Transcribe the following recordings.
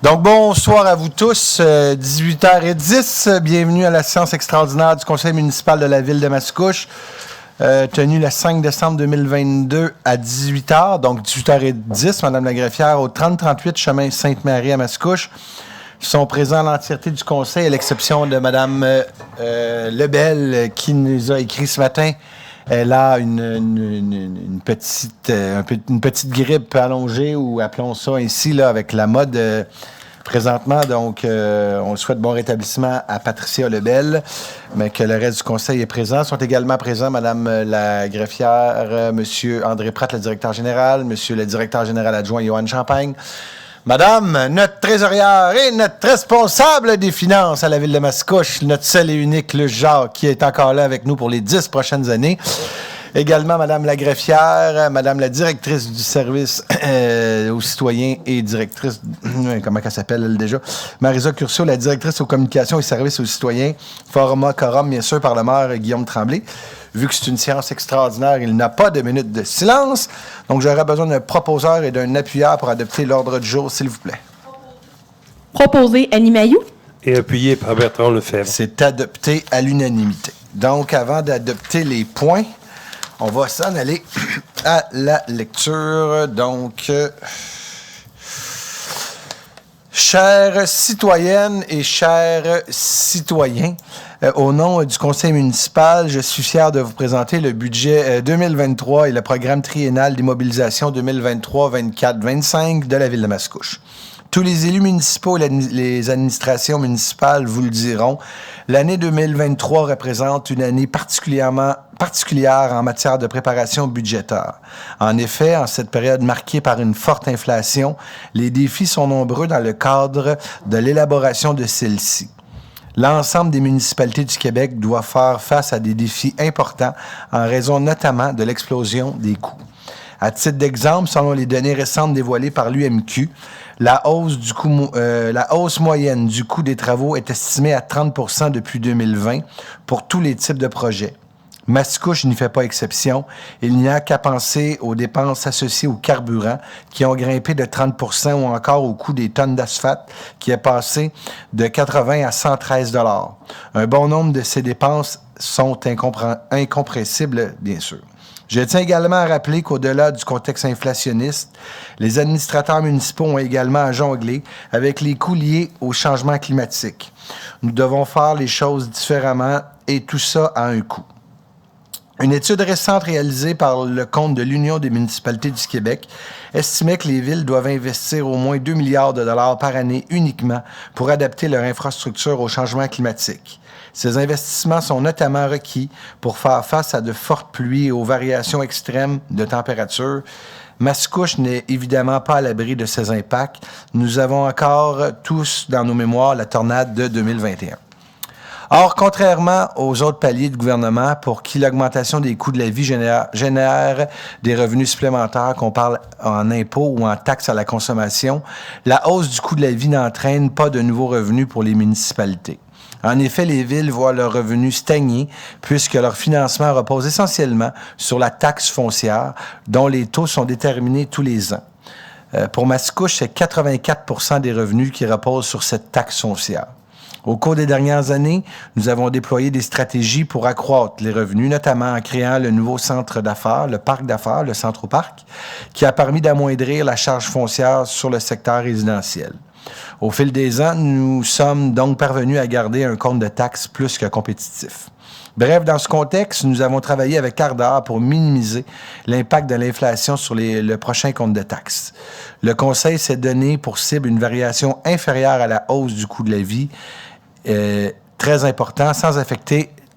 Donc, bonsoir à vous tous. 18h10, bienvenue à la séance extraordinaire du Conseil municipal de la Ville de Mascouche, tenue le 5 décembre 2022 à 18h, donc 18h10, Madame la greffière, au 3038 chemin Sainte-Marie à Mascouche. Ils sont présents à l'entièreté du Conseil, à l'exception de Madame Lebel, qui nous a écrit ce matin. Elle a une petite grippe allongée, ou appelons ça ainsi, là, avec la mode présentement. Donc, on souhaite bon rétablissement à Patricia Lebel, mais que le reste du conseil est présent. Sont également présents Madame la greffière, Monsieur André Pratt, le directeur général, Monsieur le directeur général adjoint, Johan Champagne, Madame, notre trésorière et notre responsable des finances à la Ville de Mascouche, notre seul et unique, le Jacques, qui est encore là avec nous pour les 10 prochaines années. Également, Madame la greffière, Madame la directrice du service aux citoyens et directrice, comment elle s'appelle, elle, déjà? Marisa Curcio, la directrice aux communications et services aux citoyens, format quorum, bien sûr, par le maire Guillaume Tremblay. Vu que c'est une séance extraordinaire, il n'a pas de minute de silence. Donc, j'aurais besoin d'un proposeur et d'un appuyeur pour adopter l'ordre du jour, s'il vous plaît. Proposé Annie Mailloux. Et appuyé par Bertrand Lefebvre. C'est adopté à l'unanimité. Donc, avant d'adopter les points, on va s'en aller à la lecture. Donc, chères citoyennes et chers citoyens, au nom du Conseil municipal, je suis fier de vous présenter le budget 2023 et le programme triennal d'immobilisation 2023, 24, 25 de la Ville de Mascouche. Tous les élus municipaux et les administrations municipales vous le diront, l'année 2023 représente une année particulière en matière de préparation budgétaire. En effet, en cette période marquée par une forte inflation, les défis sont nombreux dans le cadre de l'élaboration de celle-ci. L'ensemble des municipalités du Québec doit faire face à des défis importants en raison notamment de l'explosion des coûts. À titre d'exemple, selon les données récentes dévoilées par l'UMQ, la hausse moyenne du coût des travaux est estimée à 30 % depuis 2020 pour tous les types de projets. Mascouche n'y fait pas exception. Il n'y a qu'à penser aux dépenses associées au carburant qui ont grimpé de 30 % ou encore au coût des tonnes d'asphalte qui est passé de 80 à 113 $. Un bon nombre de ces dépenses sont incompressibles, bien sûr. Je tiens également à rappeler qu'au-delà du contexte inflationniste, les administrateurs municipaux ont également à jongler avec les coûts liés au changement climatique. Nous devons faire les choses différemment et tout ça a un coût. Une étude récente réalisée par le compte de l'Union des municipalités du Québec estimait que les villes doivent investir au moins 2 milliards de dollars par année uniquement pour adapter leur infrastructure au changement climatique. Ces investissements sont notamment requis pour faire face à de fortes pluies et aux variations extrêmes de température. Mascouche n'est évidemment pas à l'abri de ces impacts. Nous avons encore tous dans nos mémoires la tornade de 2021. Or, contrairement aux autres paliers du gouvernement pour qui l'augmentation des coûts de la vie génère des revenus supplémentaires, qu'on parle en impôts ou en taxes à la consommation, la hausse du coût de la vie n'entraîne pas de nouveaux revenus pour les municipalités. En effet, les villes voient leurs revenus stagner puisque leur financement repose essentiellement sur la taxe foncière dont les taux sont déterminés tous les ans. Pour Mascouche, c'est 84 % des revenus qui reposent sur cette taxe foncière. Au cours des dernières années, nous avons déployé des stratégies pour accroître les revenus, notamment en créant le nouveau centre d'affaires, le parc d'affaires, le Centroparc, qui a permis d'amoindrir la charge foncière sur le secteur résidentiel. Au fil des ans, nous sommes donc parvenus à garder un compte de taxes plus que compétitif. Bref, dans ce contexte, nous avons travaillé avec ardeur pour minimiser l'impact de l'inflation sur le prochain compte de taxes. Le Conseil s'est donné pour cible une variation inférieure à la hausse du coût de la vie, très important,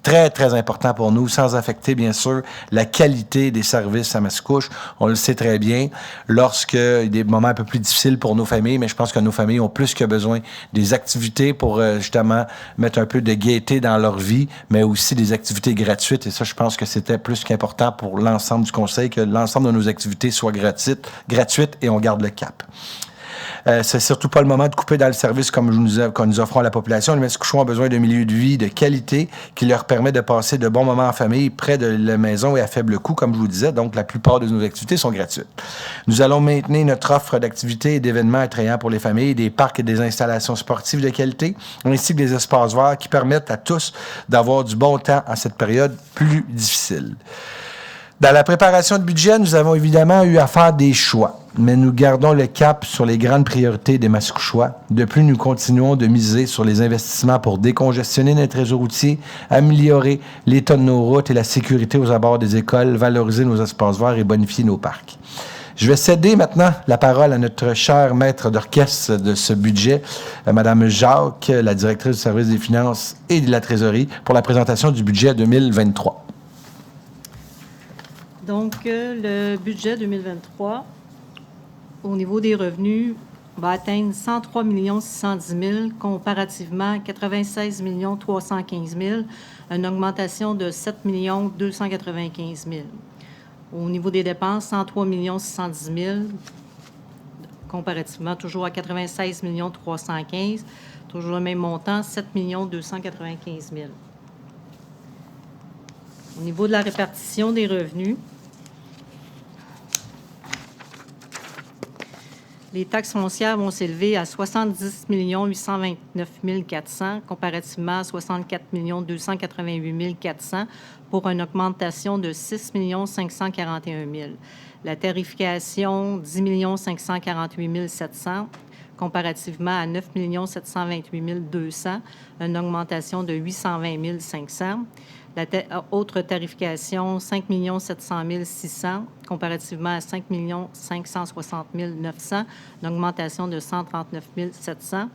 très important pour nous, sans affecter, bien sûr, la qualité des services à Mascouche. On le sait très bien, lorsqu'il y a des moments un peu plus difficiles pour nos familles, mais je pense que nos familles ont plus que besoin des activités pour, justement, mettre un peu de gaieté dans leur vie, mais aussi des activités gratuites. Et ça, je pense que c'était plus qu'important pour l'ensemble du Conseil, que l'ensemble de nos activités soient gratuites et on garde le cap. C'est surtout pas le moment de couper dans le service comme nous offrons à la population. Les Mascouchons ont besoin d'un milieu de vie de qualité qui leur permet de passer de bons moments en famille près de la maison et à faible coût, comme je vous disais. Donc, la plupart de nos activités sont gratuites. Nous allons maintenir notre offre d'activités et d'événements attrayants pour les familles, des parcs et des installations sportives de qualité, ainsi que des espaces verts qui permettent à tous d'avoir du bon temps en cette période plus difficile. Dans la préparation de budget, nous avons évidemment eu à faire des choix, mais nous gardons le cap sur les grandes priorités des Mascouchois. De plus, nous continuons de miser sur les investissements pour décongestionner notre réseau routier, améliorer l'état de nos routes et la sécurité aux abords des écoles, valoriser nos espaces verts et bonifier nos parcs. Je vais céder maintenant la parole à notre chère maître d'orchestre de ce budget, Mme Jacques, la directrice du service des finances et de la trésorerie, pour la présentation du budget 2023. Donc, le budget 2023, au niveau des revenus, va atteindre 103 610 000 comparativement à 96 315 000, une augmentation de 7 295 000. Au niveau des dépenses, 103 610 000, comparativement toujours à 96 315 000, toujours le même montant, 7 295 000. Au niveau de la répartition des revenus, les taxes foncières vont s'élever à 70 829 400 comparativement à 64 288 400 pour une augmentation de 6 541 000. La tarification, 10 548 700 comparativement à 9 728 200, une augmentation de 820 500. La autre tarification, 5 700 600 comparativement à 5 560 900, une augmentation de 139 700.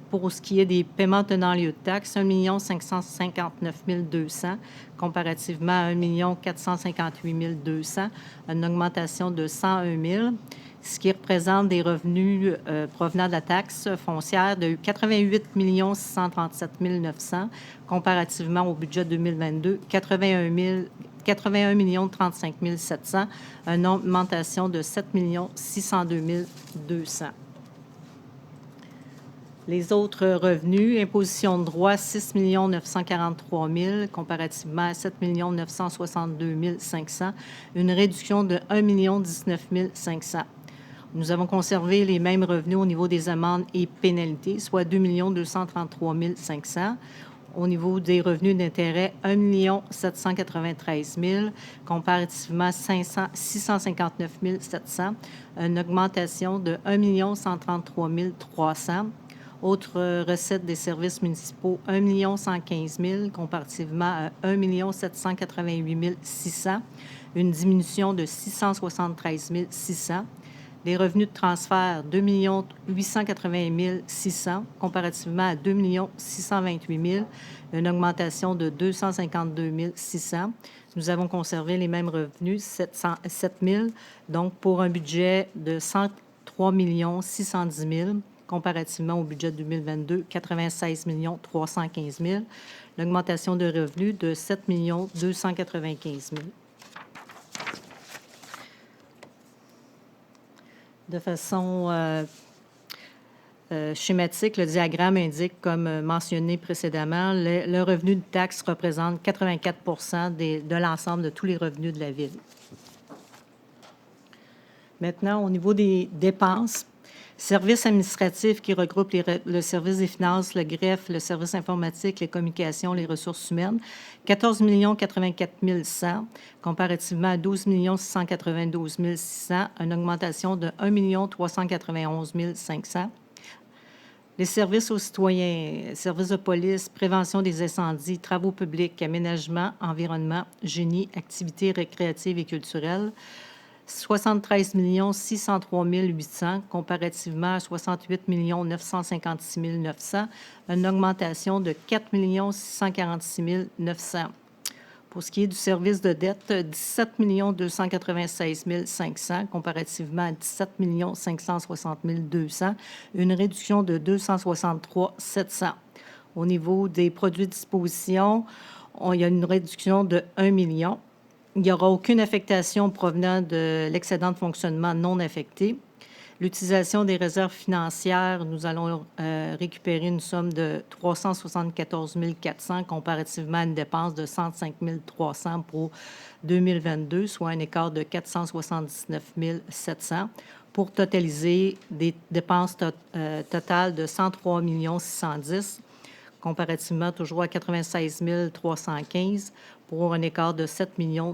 Pour ce qui est des paiements tenant lieu de taxes, 1 559 200 comparativement à 1 458 200, une augmentation de 101 000, ce qui représente des revenus provenant de la taxe foncière de 88 637 900 comparativement au budget 2022, 81 035 700, une augmentation de 7 602 200. Les autres revenus, imposition de droit, 6 943 000 comparativement à 7 962 500, une réduction de 1 019 500. Nous avons conservé les mêmes revenus au niveau des amendes et pénalités, soit 2 233 500. Au niveau des revenus d'intérêt, 1 793 000 comparativement à 659 700, une augmentation de 1 133 300. Autres recettes des services municipaux, 1 115 000 comparativement à 1 788 600, une diminution de 673 600. Les revenus de transfert, 2 880 600 comparativement à 2 628 000, une augmentation de 252 600. Nous avons conservé les mêmes revenus, 7 000, donc pour un budget de 103 610 000 comparativement au budget 2022, 96 315 000, l'augmentation de revenus de 7 295 000. De façon schématique, le diagramme indique, comme mentionné précédemment, le revenu de taxe représente 84 de l'ensemble de tous les revenus de la Ville. Maintenant, au niveau des dépenses, services administratifs qui regroupent le service des finances, le greffe, le service informatique, les communications, les ressources humaines, 14 84 100 comparativement à 12 692 600, une augmentation de 1 391 500. Les services aux citoyens, services de police, prévention des incendies, travaux publics, aménagement, environnement, génie, activités récréatives et culturelles, 73 603 800 comparativement à 68 956 900, une augmentation de 4 646 900. Pour ce qui est du service de dette, 17 296 500 comparativement à 17 560 200, une réduction de 263 700. Au niveau des produits de disposition, il y a une réduction de 1 million. Il n'y aura aucune affectation provenant de l'excédent de fonctionnement non affecté. L'utilisation des réserves financières, nous allons récupérer une somme de 374 400 comparativement à une dépense de 105 300 pour 2022, soit un écart de 479 700, pour totaliser des dépenses totales de 103 610, comparativement toujours à 96 315, pour un écart de 7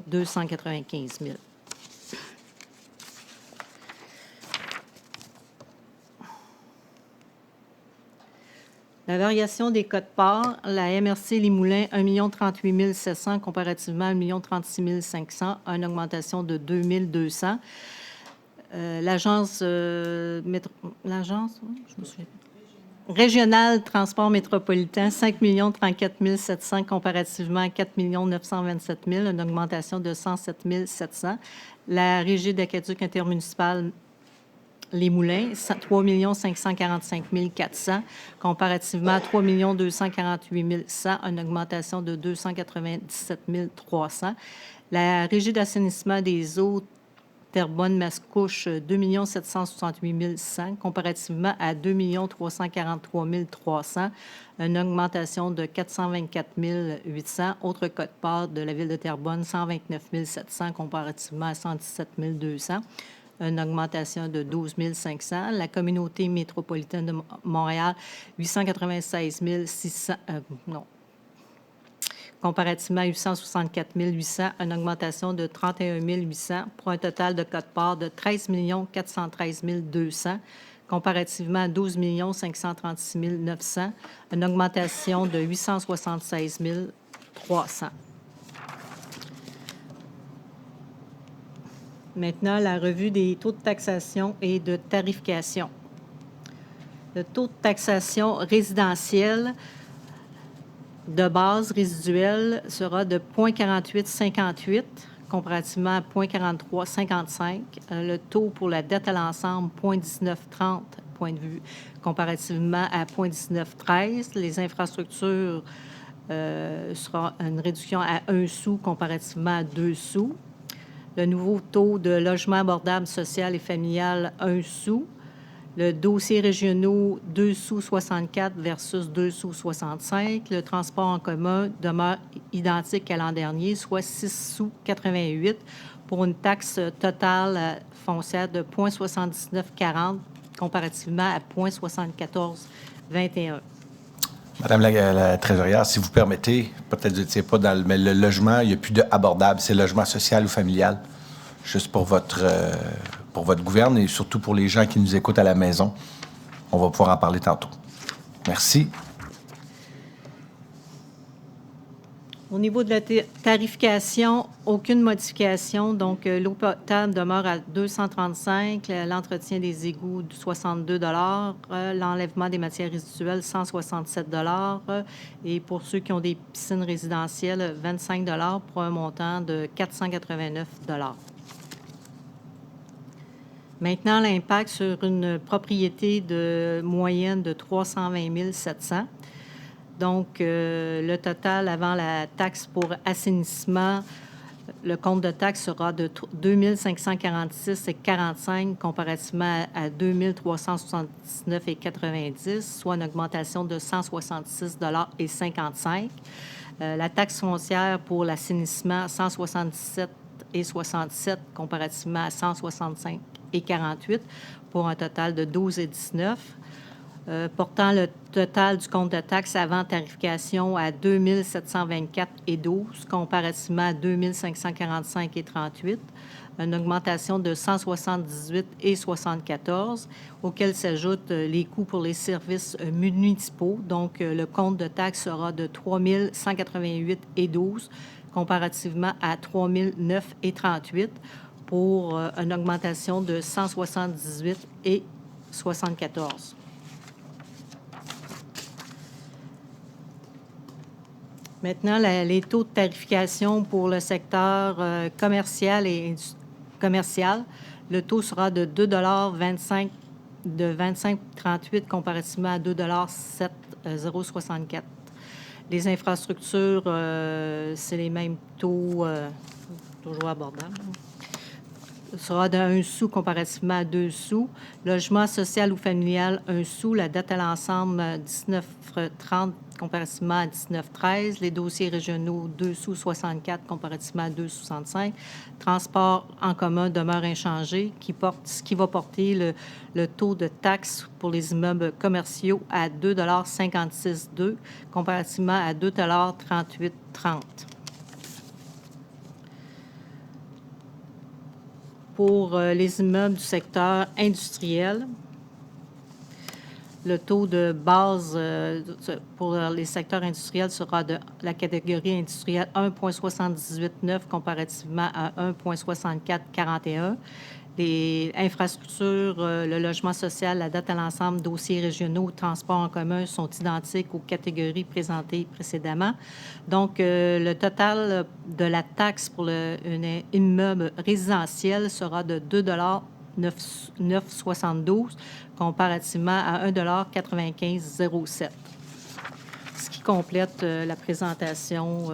295 000. La variation des cotes-parts, la MRC Limoulins, 1 038 700 comparativement à 1 36 500, une augmentation de 2 200. L'agence régionale transport métropolitain, 5 34 700 comparativement à 4 927 000, une augmentation de 107 700. La régie d'aqueduc intermunicipale Les Moulins, 3 545 400, comparativement à 3 248 100, une augmentation de 297 300. La Régie d'assainissement des eaux Terrebonne-Mascouche, 2 768 100, comparativement à 2 343 300, une augmentation de 424 800. Autre quote-part de la Ville de Terrebonne, 129 700, comparativement à 117 200. Une augmentation de 12 500. La communauté métropolitaine de Montréal, 896 600, comparativement à 864 800, une augmentation de 31 800 pour un total de quote-part de 13 413 200, comparativement à 12 536 900, une augmentation de 876 300. Maintenant, la revue des taux de taxation et de tarification. Le taux de taxation résidentielle de base résiduelle sera de 0,4858 comparativement à 0,4355. Le taux pour la dette à l'ensemble, 0,1930 point de vue, comparativement à 0,1913. Les infrastructures sera une réduction à 1 sou comparativement à 2 sous. Le nouveau taux de logement abordable social et familial, 1 sou. Le dossier régionaux, 2 sous 64 versus 2 sous 65. Le transport en commun demeure identique à l'an dernier, soit 6 sous 88 pour une taxe totale foncière de 0,7940 comparativement à 0,7421. Madame la trésorière, si vous permettez, peut-être je ne sais pas, mais le logement, il n'y a plus d'abordable. C'est logement social ou familial. Juste pour votre gouverne et surtout pour les gens qui nous écoutent à la maison. On va pouvoir en parler tantôt. Merci. Au niveau de la tarification, aucune modification. Donc, l'eau potable demeure à 235, l'entretien des égouts, 62 l'enlèvement des matières résiduelles, 167 et pour ceux qui ont des piscines résidentielles, 25 pour un montant de 489 Maintenant, l'impact sur une propriété de moyenne de 320 700. Donc, le total avant la taxe pour assainissement, le compte de taxe sera de 2 546,45 comparativement à 2 379,90, soit une augmentation de 166,55 La taxe foncière pour l'assainissement, 177,67 comparativement à 165,48 pour un total de 12,19 portant le total du compte de taxe avant tarification à 2 724,12 comparativement à 2 545,38, une augmentation de 178,74 auquel s'ajoutent les coûts pour les services municipaux. Donc, le compte de taxe sera de 3 188,12 comparativement à 3 009,38 pour une augmentation de 178,74. Maintenant, les taux de tarification pour le secteur commercial et commercial. Le taux sera de 2,25 de 25,38 comparativement à 2,7064. Les infrastructures, c'est les mêmes taux, toujours abordables. sera de 1 sou comparativement à 2 sous. Logement social ou familial, 1 sou. La dette à l'ensemble, 19,30 comparativement à 19,13. Les dossiers régionaux, 2 sous 64 comparativement à 2,65. Transport en commun demeure inchangé, ce qui va porter le taux de taxe pour les immeubles commerciaux à 2,56,2 comparativement à 2,38,30. Pour les immeubles du secteur industriel, le taux de base pour les secteurs industriels sera de la catégorie industrielle 1,789 comparativement à 1,6441. Les infrastructures, le logement social, la dette à l'ensemble, dossiers régionaux, transports en commun sont identiques aux catégories présentées précédemment. Donc, le total de la taxe pour un immeuble résidentiel sera de 2,972 comparativement à 1,9507. Ce qui complète la présentation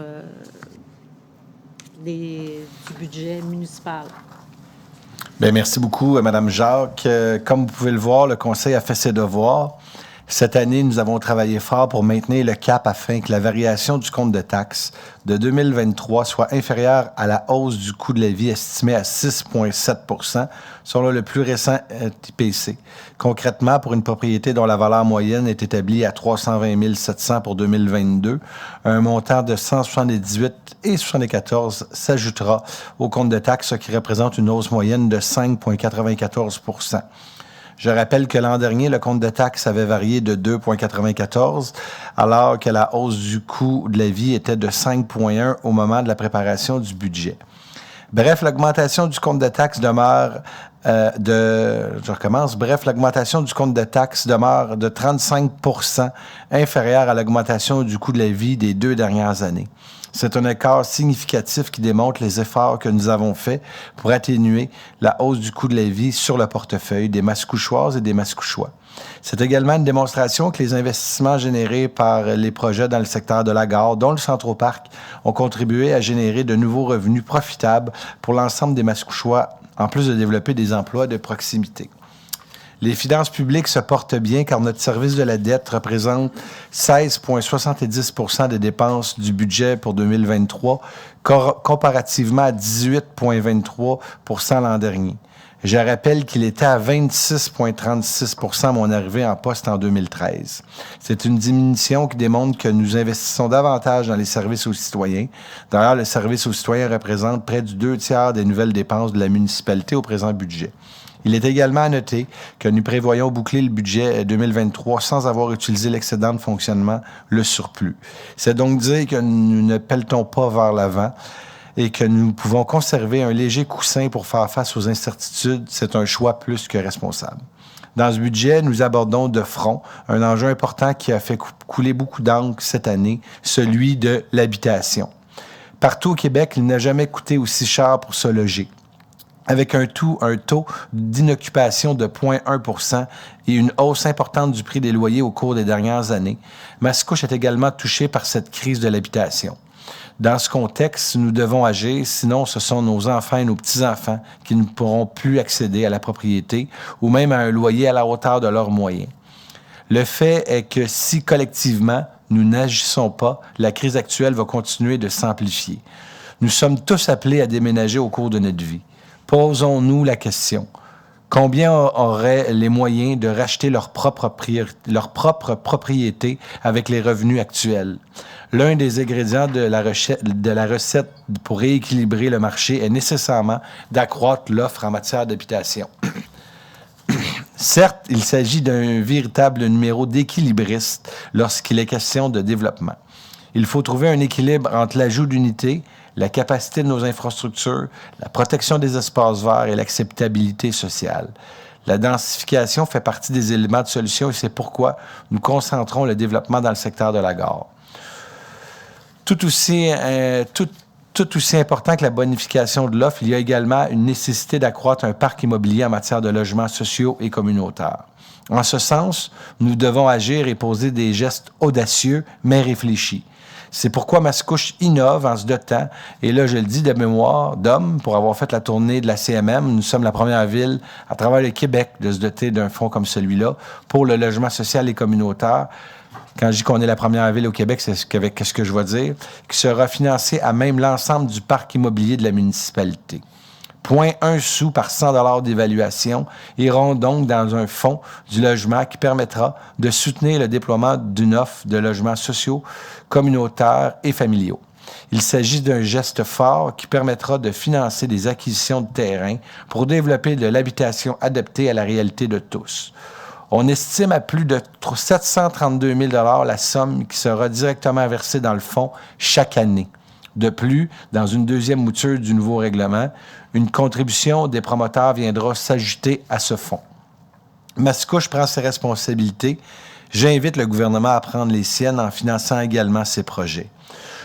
du budget municipal. Bien, merci beaucoup, Mme Jacques. Comme vous pouvez le voir, le Conseil a fait ses devoirs. Cette année, nous avons travaillé fort pour maintenir le cap afin que la variation du compte de taxes de 2023 soit inférieure à la hausse du coût de la vie estimée à 6,7 % selon le plus récent IPC. Concrètement, pour une propriété dont la valeur moyenne est établie à 320 700 pour 2022, un montant de 178,74 s'ajoutera au compte de taxes, ce qui représente une hausse moyenne de 5,94 %. Je rappelle que l'an dernier, le compte de taxes avait varié de 2,94 alors que la hausse du coût de la vie était de 5,1 au moment de la préparation du budget. Bref, l'augmentation du compte de taxes demeure l'augmentation du compte de taxes demeure de 35 % inférieure à l'augmentation du coût de la vie des 2 dernières années. C'est un écart significatif qui démontre les efforts que nous avons faits pour atténuer la hausse du coût de la vie sur le portefeuille des Mascouchoises et des Mascouchois. C'est également une démonstration que les investissements générés par les projets dans le secteur de la gare, dont le Centro-Parc, ont contribué à générer de nouveaux revenus profitables pour l'ensemble des Mascouchois, en plus de développer des emplois de proximité. Les finances publiques se portent bien car notre service de la dette représente 16,70 % des dépenses du budget pour 2023, comparativement à 18,23 % l'an dernier. Je rappelle qu'il était à 26,36 % à mon arrivée en poste en 2013. C'est une diminution qui démontre que nous investissons davantage dans les services aux citoyens. D'ailleurs, le service aux citoyens représente près du 2/3 des nouvelles dépenses de la municipalité au présent budget. Il est également à noter que nous prévoyons boucler le budget 2023 sans avoir utilisé l'excédent de fonctionnement, le surplus. C'est donc dire que nous ne pelletons pas vers l'avant et que nous pouvons conserver un léger coussin pour faire face aux incertitudes. C'est un choix plus que responsable. Dans ce budget, nous abordons de front un enjeu important qui a fait couler beaucoup d'encre cette année, celui de l'habitation. Partout au Québec, il n'a jamais coûté aussi cher pour se loger. Avec un taux d'inoccupation de 0,1 % et une hausse importante du prix des loyers au cours des dernières années, Mascouche est également touchée par cette crise de l'habitation. Dans ce contexte, nous devons agir, sinon ce sont nos enfants et nos petits-enfants qui ne pourront plus accéder à la propriété ou même à un loyer à la hauteur de leurs moyens. Le fait est que si collectivement nous n'agissons pas, la crise actuelle va continuer de s'amplifier. Nous sommes tous appelés à déménager au cours de notre vie. Posons-nous la question. Combien auraient les moyens de racheter leur propre propriété avec les revenus actuels? L'un des ingrédients de la recette pour rééquilibrer le marché est nécessairement d'accroître l'offre en matière d'habitation. Certes, il s'agit d'un véritable numéro d'équilibriste lorsqu'il est question de développement. Il faut trouver un équilibre entre l'ajout d'unités, la capacité de nos infrastructures, la protection des espaces verts et l'acceptabilité sociale. La densification fait partie des éléments de solution et c'est pourquoi nous concentrons le développement dans le secteur de la gare. Tout aussi important que la bonification de l'offre, il y a également une nécessité d'accroître un parc immobilier en matière de logements sociaux et communautaires. En ce sens, nous devons agir et poser des gestes audacieux mais réfléchis. C'est pourquoi Mascouche innove en se dotant, et là je le dis de mémoire, d'homme, pour avoir fait la tournée de la CMM, nous sommes la première ville à travers le Québec de se doter d'un fonds comme celui-là pour le logement social et communautaire. Quand je dis qu'on est la première ville au Québec, c'est ce que je vais dire, qui sera financé à même l'ensemble du parc immobilier de la municipalité. 0,1 sou par 100 $ d'évaluation iront donc dans un fonds du logement qui permettra de soutenir le déploiement d'une offre de logements sociaux, communautaires et familiaux. Il s'agit d'un geste fort qui permettra de financer des acquisitions de terrain pour développer de l'habitation adaptée à la réalité de tous. On estime à plus de 732 000 $ la somme qui sera directement versée dans le fonds chaque année. De plus, dans une deuxième mouture du nouveau règlement, une contribution des promoteurs viendra s'ajouter à ce fonds. Mascouche prend ses responsabilités. J'invite le gouvernement à prendre les siennes en finançant également ces projets.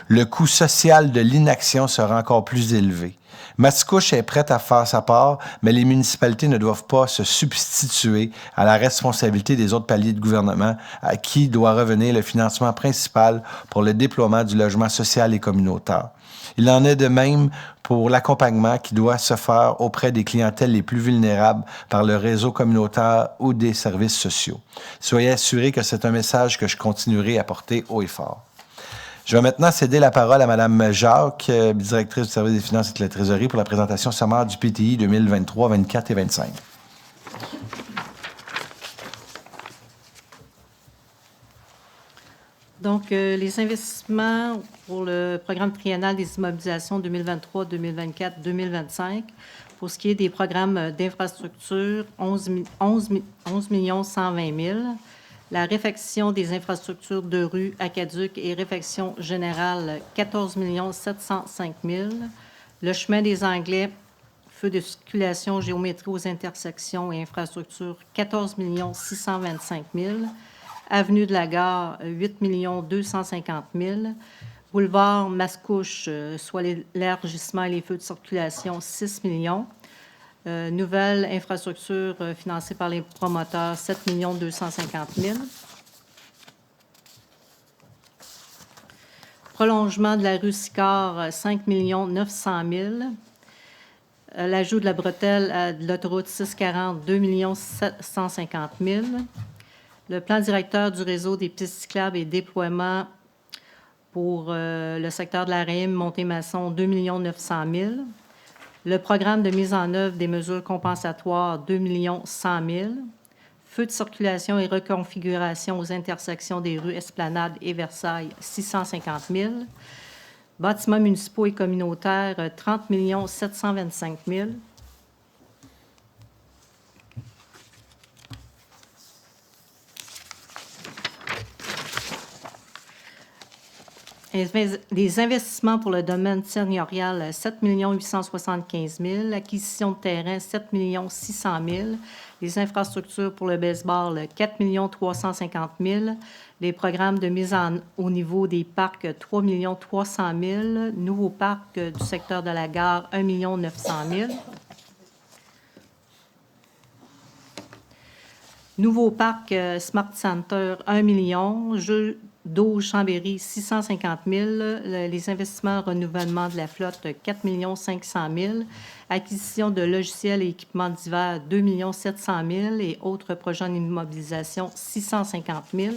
Le coût social de l'inaction sera encore plus élevé. Mascouche est prête à faire sa part, mais les municipalités ne doivent pas se substituer à la responsabilité des autres paliers de gouvernement à qui doit revenir le financement principal pour le déploiement du logement social et communautaire. Il en est de même pour l'accompagnement qui doit se faire auprès des clientèles les plus vulnérables par le réseau communautaire ou des services sociaux. Soyez assurés que c'est un message que je continuerai à porter haut et fort. Je vais maintenant céder la parole à Mme Jacques, directrice du service des finances et de la trésorerie, pour la présentation sommaire du PTI 2023, 24 et 25. Donc, les investissements pour le programme triennal des immobilisations 2023, 2024, 2025, pour ce qui est des programmes d'infrastructure, 11 120 000. La réfection des infrastructures de rue, aqueduc et réfection générale, 14 705 000. Le chemin des Anglais, feux de circulation, géométrie aux intersections et infrastructures, 14 625 000. Avenue de la Gare, 8 250 000. Boulevard Mascouche, soit l'élargissement et les feux de circulation, 6 millions. Nouvelle infrastructure financée par les promoteurs, 7 250 000. Prolongement de la rue Sicard, 5 900 000. L'ajout de la bretelle de l'autoroute 640, 2 750 000. Le plan directeur du réseau des pistes cyclables et déploiement pour le secteur de la Reine, Montémasson, 2 900 000. Le programme de mise en œuvre des mesures compensatoires, 2 100 000. Feux de circulation et reconfiguration aux intersections des rues Esplanade et Versailles, 650 000. Bâtiments municipaux et communautaires, 30 725 000. Les investissements pour le domaine seigneurial, 7 875 000. Acquisition de terrain, 7 600 000. Les infrastructures pour le baseball, 4 350 000. Les programmes de mise au niveau des parcs, 3 300 000. Nouveau parc du secteur de la gare, 1 900 000. Nouveau parc Smart Center, 1 million. Jeux d'eau Chambéry, 650 000. Les investissements renouvellement de la flotte, 4 500 000. Acquisition de logiciels et équipements divers, 2 700 000. Et autres projets en immobilisation, 650 000.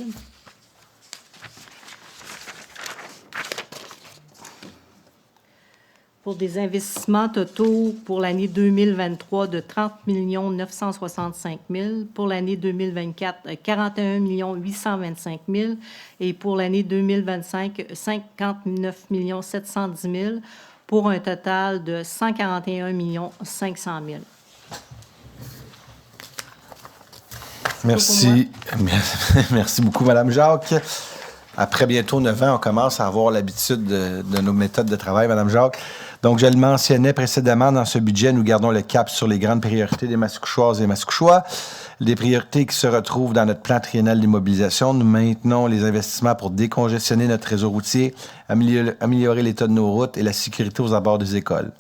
Pour des investissements totaux pour l'année 2023 de 30 965 000, pour l'année 2024, 41 825 000 et pour l'année 2025, 59 710 000 pour un total de 141 500 000. Merci. Merci beaucoup, Mme Jacques. Après bientôt 9 ans, on commence à avoir l'habitude de nos méthodes de travail, Mme Jacques. Donc, je le mentionnais précédemment, dans ce budget, nous gardons le cap sur les grandes priorités des Mascouchoises et Mascouchois. Les priorités qui se retrouvent dans notre plan triennal d'immobilisation. Nous maintenons les investissements pour décongestionner notre réseau routier, améliorer l'état de nos routes et la sécurité aux abords des écoles.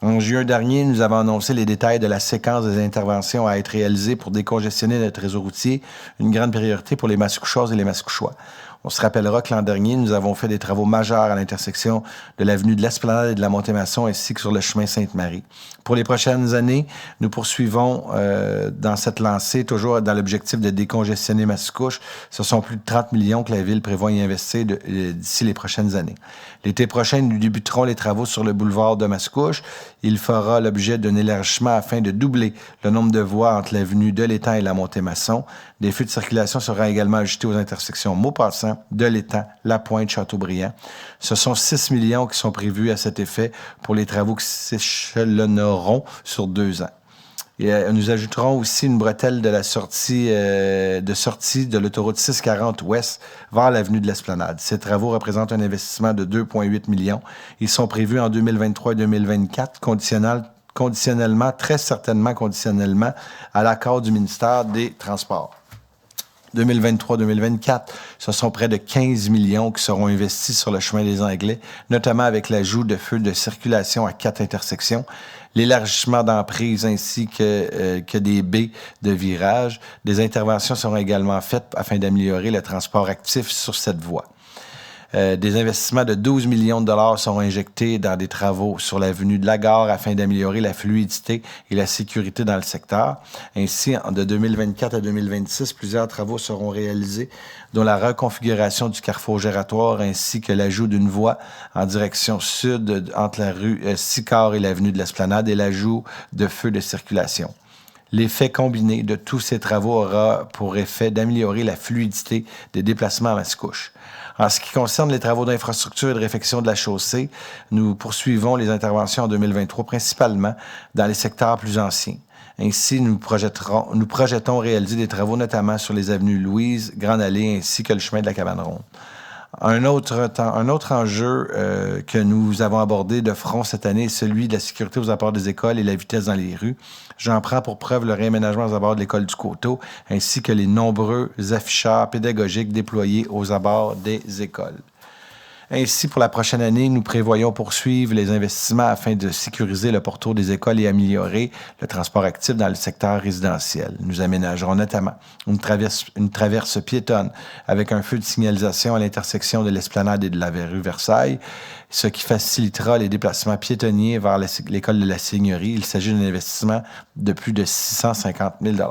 En juin dernier, nous avons annoncé les détails de la séquence des interventions à être réalisées pour décongestionner notre réseau routier, une grande priorité pour les Mascouchoises et les Mascouchois. On se rappellera que l'an dernier, nous avons fait des travaux majeurs à l'intersection de l'avenue de l'Esplanade et de la Montée-Masson, ainsi que sur le chemin Sainte-Marie. Pour les prochaines années, nous poursuivons dans cette lancée, toujours dans l'objectif de décongestionner Mascouche. Ce sont plus de 30 millions que la Ville prévoit y investir d'ici les prochaines années. L'été prochain, nous débuterons les travaux sur le boulevard de Mascouche. Il fera l'objet d'un élargissement afin de doubler le nombre de voies entre l'avenue de l'Étang et la Montée-Masson. Des feux de circulation seront également ajoutés aux intersections Maupassant, de l'Étang, La Pointe, Châteaubriand. Ce sont 6 millions qui sont prévus à cet effet pour les travaux qui s'échelonneront sur 2 ans. Et nous ajouterons aussi une bretelle de la sortie de l'autoroute 640 ouest vers l'avenue de l'Esplanade. Ces travaux représentent un investissement de 2,8 millions. Ils sont prévus en 2023 et 2024, conditionnellement, très certainement conditionnellement, à l'accord du ministère des Transports. 2023-2024, ce sont près de 15 millions qui seront investis sur le chemin des Anglais, notamment avec l'ajout de feux de circulation à 4 intersections, l'élargissement d'emprise ainsi que des baies de virage. Des interventions seront également faites afin d'améliorer le transport actif sur cette voie. Des investissements de 12 millions de dollars seront injectés dans des travaux sur l'avenue de la Gare afin d'améliorer la fluidité et la sécurité dans le secteur. Ainsi, de 2024 à 2026, plusieurs travaux seront réalisés, dont la reconfiguration du carrefour gératoire ainsi que l'ajout d'une voie en direction sud entre la rue Sicard et l'avenue de l'Esplanade et l'ajout de feux de circulation. L'effet combiné de tous ces travaux aura pour effet d'améliorer la fluidité des déplacements à Mascouche. En ce qui concerne les travaux d'infrastructure et de réfection de la chaussée, nous poursuivons les interventions en 2023, principalement dans les secteurs plus anciens. Ainsi, nous projetons réaliser des travaux notamment sur les avenues Louise, Grande-Allée ainsi que le chemin de la Cabane-Ronde. Un autre enjeu que nous avons abordé de front cette année est celui de la sécurité aux abords des écoles et la vitesse dans les rues. J'en prends pour preuve le réaménagement aux abords de l'école du Coteau, ainsi que les nombreux afficheurs pédagogiques déployés aux abords des écoles. Ainsi, pour la prochaine année, nous prévoyons poursuivre les investissements afin de sécuriser le pourtour des écoles et améliorer le transport actif dans le secteur résidentiel. Nous aménagerons notamment une traverse piétonne avec un feu de signalisation à l'intersection de l'Esplanade et de la rue Versailles, ce qui facilitera les déplacements piétonniers vers l'école de la Seigneurie. Il s'agit d'un investissement de plus de 650 000 $.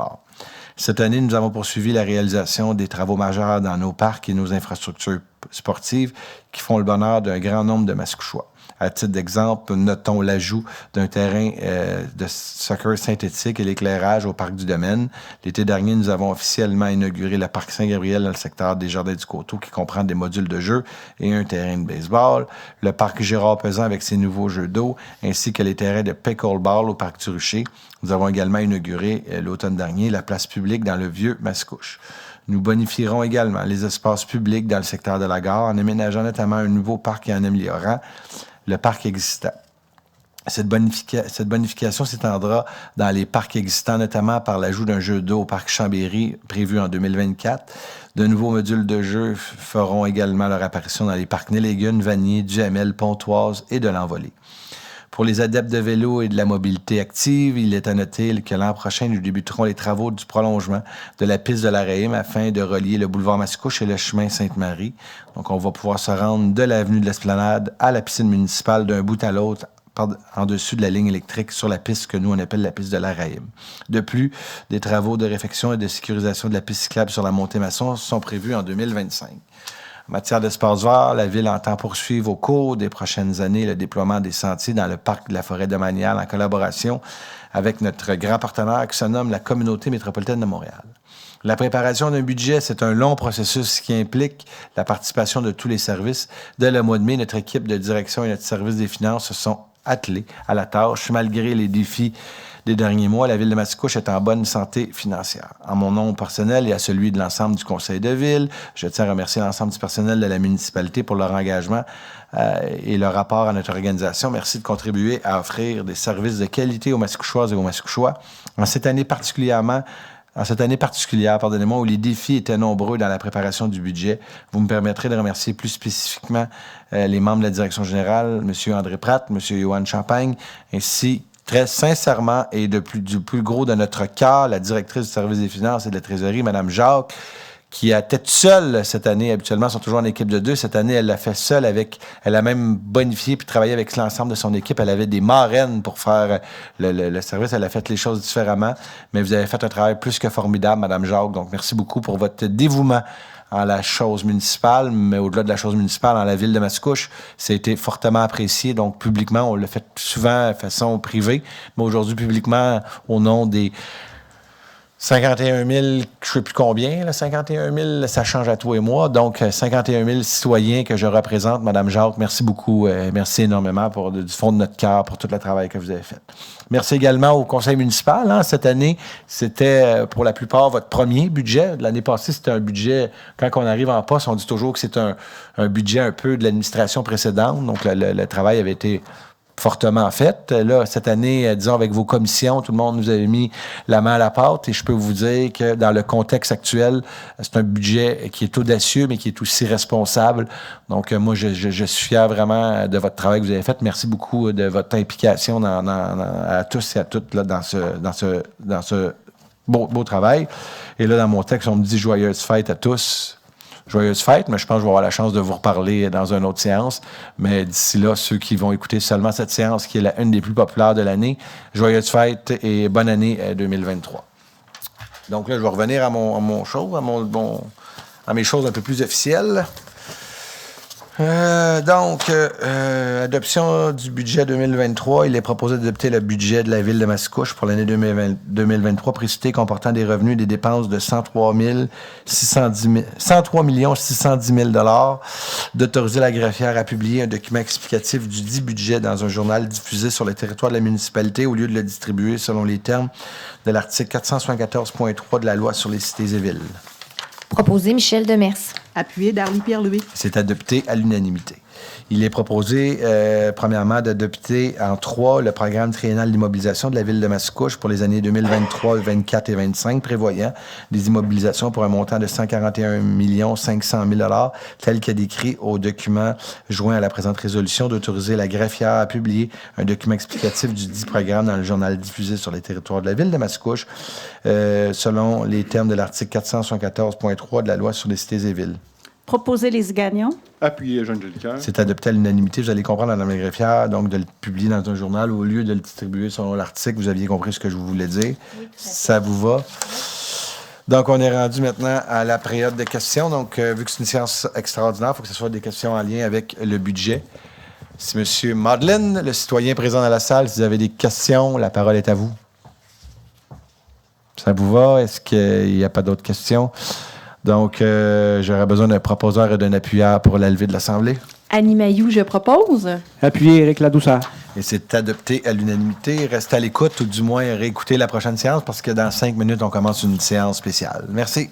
Cette année, nous avons poursuivi la réalisation des travaux majeurs dans nos parcs et nos infrastructures sportives qui font le bonheur d'un grand nombre de Mascouchois. À titre d'exemple, notons l'ajout d'un terrain de soccer synthétique et l'éclairage au Parc du Domaine. L'été dernier, nous avons officiellement inauguré le Parc Saint-Gabriel dans le secteur des Jardins du Coteau qui comprend des modules de jeu et un terrain de baseball. Le Parc Gérard-Pesan avec ses nouveaux jeux d'eau, ainsi que les terrains de pickleball au Parc du Rucher. Nous avons également inauguré l'automne dernier la place publique dans le vieux Mascouche. Nous bonifierons également les espaces publics dans le secteur de la gare en aménageant notamment un nouveau parc et en améliorant le parc existant. Cette bonification s'étendra dans les parcs existants, notamment par l'ajout d'un jeu d'eau au parc Chambéry prévu en 2024. De nouveaux modules de jeu feront également leur apparition dans les parcs Nélégun, Vanier, Duhamel, Pontoise et de l'Envolée. Pour les adeptes de vélo et de la mobilité active, il est à noter que l'an prochain, nous débuterons les travaux du prolongement de la piste de la Raïm afin de relier le boulevard Mascouche et le chemin Sainte-Marie. Donc, on va pouvoir se rendre de l'avenue de l'Esplanade à la piscine municipale d'un bout à l'autre en dessus de la ligne électrique sur la piste que nous, on appelle la piste de la Raïm. De plus, des travaux de réfection et de sécurisation de la piste cyclable sur la Montée-Masson sont prévus en 2025. En matière d'espace vert, la Ville entend poursuivre au cours des prochaines années le déploiement des sentiers dans le parc de la forêt de Manial en collaboration avec notre grand partenaire qui se nomme la Communauté métropolitaine de Montréal. La préparation d'un budget, c'est un long processus qui implique la participation de tous les services. Dès le mois de mai, notre équipe de direction et notre service des finances se sont attelés à la tâche. Malgré les défis des derniers mois, la Ville de Mascouche est en bonne santé financière. En mon nom personnel et à celui de l'ensemble du Conseil de Ville, je tiens à remercier l'ensemble du personnel de la municipalité pour leur engagement et leur rapport à notre organisation. Merci de contribuer à offrir des services de qualité aux Mascouchoises et aux Mascouchois. En cette année particulière, où les défis étaient nombreux dans la préparation du budget, vous me permettrez de remercier plus spécifiquement les membres de la direction générale, M. André Pratt, M. Johan Champagne, ainsi très sincèrement et du plus gros de notre cœur, la directrice du service des finances et de la trésorerie, Mme Jacques, qui était seule cette année. Habituellement, ils sont toujours en équipe de 2. Cette année, elle l'a fait seule elle a même bonifié puis travaillé avec l'ensemble de son équipe. Elle avait des marraines pour faire le service. Elle a fait les choses différemment. Mais vous avez fait un travail plus que formidable, Mme Jacques. Donc, merci beaucoup pour votre dévouement en la chose municipale, mais au-delà de la chose municipale, en la ville de Mascouche, ça a été fortement apprécié. Donc, publiquement, on l'a fait souvent de façon privée, mais aujourd'hui, publiquement, au nom des 51 000, je ne sais plus combien, là, 51 000, ça change à tous les mois. Donc, 51 000 citoyens que je représente, Mme Jacques, merci beaucoup. Merci énormément du fond de notre cœur pour tout le travail que vous avez fait. Merci également au conseil municipal. Hein. Cette année, c'était pour la plupart votre premier budget. L'année passée, c'était un budget, quand on arrive en poste, on dit toujours que c'est un budget un peu de l'administration précédente. Donc, le travail avait été fortement fait. Là, cette année, disons, avec vos commissions, tout le monde nous avait mis la main à la pâte et je peux vous dire que dans le contexte actuel, c'est un budget qui est audacieux, mais qui est aussi responsable. Donc, moi, je suis fier vraiment de votre travail que vous avez fait. Merci beaucoup de votre implication à tous et à toutes là, dans ce beau travail. Et là, dans mon texte, on me dit « Joyeuse fête à tous ». Joyeuse fête, mais je pense que je vais avoir la chance de vous reparler dans une autre séance. Mais d'ici là, ceux qui vont écouter seulement cette séance, qui est une des plus populaires de l'année, joyeuse fête et bonne année 2023. Donc là, je vais revenir à mes choses un peu plus officielles. Adoption du budget 2023. Il est proposé d'adopter le budget de la ville de Mascouche pour l'année 2023, précité comportant des revenus et des dépenses de 103 610 000 $, d'autoriser la greffière à publier un document explicatif du dit budget dans un journal diffusé sur le territoire de la municipalité au lieu de le distribuer selon les termes de l'article 474.3 de la loi sur les cités et villes. Proposé Michel Demers. Appuyé Darlie Pierre-Louis. C'est adopté à l'unanimité. Il est proposé, premièrement, d'adopter en 3 le programme triennal d'immobilisation de la ville de Mascouche pour les années 2023, 2024 et 2025, prévoyant des immobilisations pour un montant de 141 500 000 $, tel qu'il est décrit au document joint à la présente résolution, d'autoriser la greffière à publier un document explicatif du dit programme dans le journal diffusé sur les territoires de la ville de Mascouche, selon les termes de l'article 474.3 de la loi sur les cités et villes. Proposer les Gagnon. Appuyé Jean Jolicoeur. C'est adopté à l'unanimité. Vous allez comprendre, Mme la greffière, donc de le publier dans un journal au lieu de le distribuer selon l'article. Vous aviez compris ce que je voulais dire. Oui, ça vous va? Donc, on est rendu maintenant à la période de questions. Donc, vu que c'est une séance extraordinaire, il faut que ce soit des questions en lien avec le budget. Si M. Madeleine, le citoyen présent dans la salle, si vous avez des questions, la parole est à vous. Ça vous va? Est-ce qu'il n'y a pas d'autres questions? Donc, j'aurais besoin d'un proposeur et d'un appuyeur pour la levée de l'Assemblée. Annie Mailloux, je propose. Appuyé Éric Ladouceur. Et c'est adopté à l'unanimité. Restez à l'écoute ou du moins réécoutez la prochaine séance parce que dans 5 minutes, on commence une séance spéciale. Merci.